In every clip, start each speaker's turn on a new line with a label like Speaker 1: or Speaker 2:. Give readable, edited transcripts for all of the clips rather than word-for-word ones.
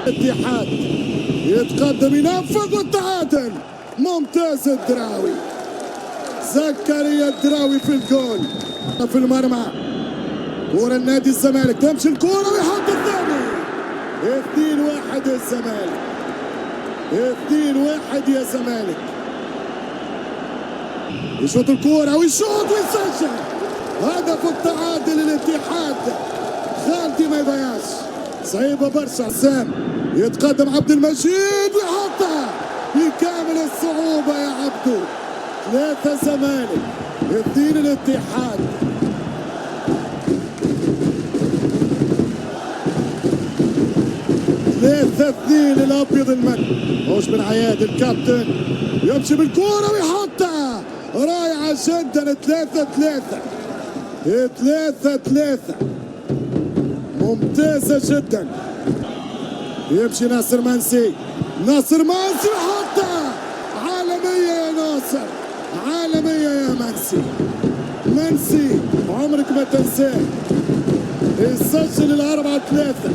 Speaker 1: الاتحاد يتقدم ينفذ والتعادل. ممتاز الدراوي، زكريا الدراوي في الجول في المرمى. كورة النادي الزمالك، تمشي الكورة ويحط الثاني. 2-1 الزمالك، 2-1 يا زمالك. يشوط الكورة ويشوط ويسجل هدف التعادل للاتحاد. خالدي ما يضيعش، صعيبة برشا. حسام يتقدم عبد المجيد ويحطها بكامل الصعوبة يا عبدو. 3 زمالك 2 الاتحاد. ثلاثة 2 الابيض المني. هوش بن عياد الكابتن يمشي بالكورة ويحطها رائعة جدا. 3-3 3-3 ممتازة جدا. يمشي ناصر منسي، ناصر منسي يحطها عالمية يا ناصر، عالمية يا منسي. منسي عمرك ما تنساه، يسجل 4-3.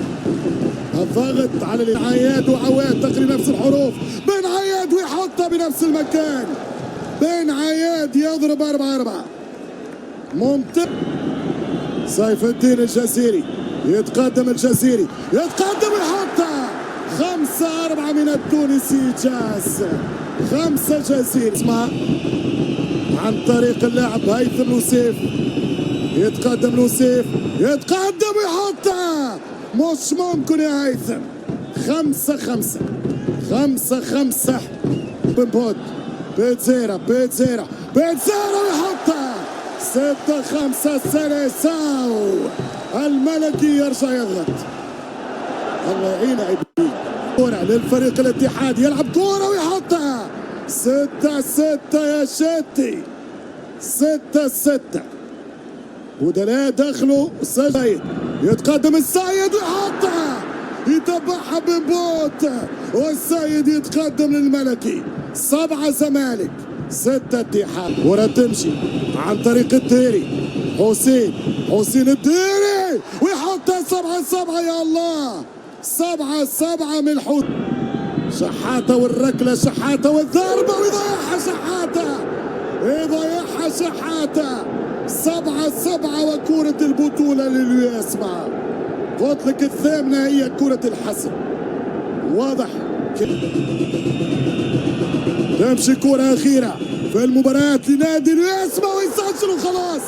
Speaker 1: الضغط على بن عياد وعواد تقريبا نفس الحروف. بن عياد ويحطها بنفس المكان. بن عياد يضرب 4-4 ممتاز. سيف الدين الجزيري يتقدم، الجزيري يتقدم ويحطها 5-4 من التونسي جاز. 5 جزيري. اسمع عن طريق اللاعب هيثم لوسيف. يتقدم لوسيف، يتقدم ويحطها. مش ممكن يا هيثم. 5-5 5-5. بنبود بيتزيرا ويحطها 6-5. سيليساو الملكي يرجع يضغط. الله يعين عيبي. كورة للفريق الاتحاد، يلعب كورة ويحطها 6-6 يا شتي. 6-6 بدلاء دخلوا. السيد يتقدم، السيد ويحطها، يتبعها بنبوت والسيد يتقدم للملكي. 7 زمالك 6 اتحاد. كرة تمشي عن طريق الديري. حسين الديري ويحطها 7-7. يا الله 7-7 من الحوت. شحاتة والركلة، شحاتة والضربة ويضيعها شحاتة، يضيعها شحاتة. 7-7 وكرة البطولة للياسمع. قلت لك الثامنة هي كرة الحسم. واضح تمشي كرة أخيرة في المباراة لنادي الياسمع ويسجل وخلاص.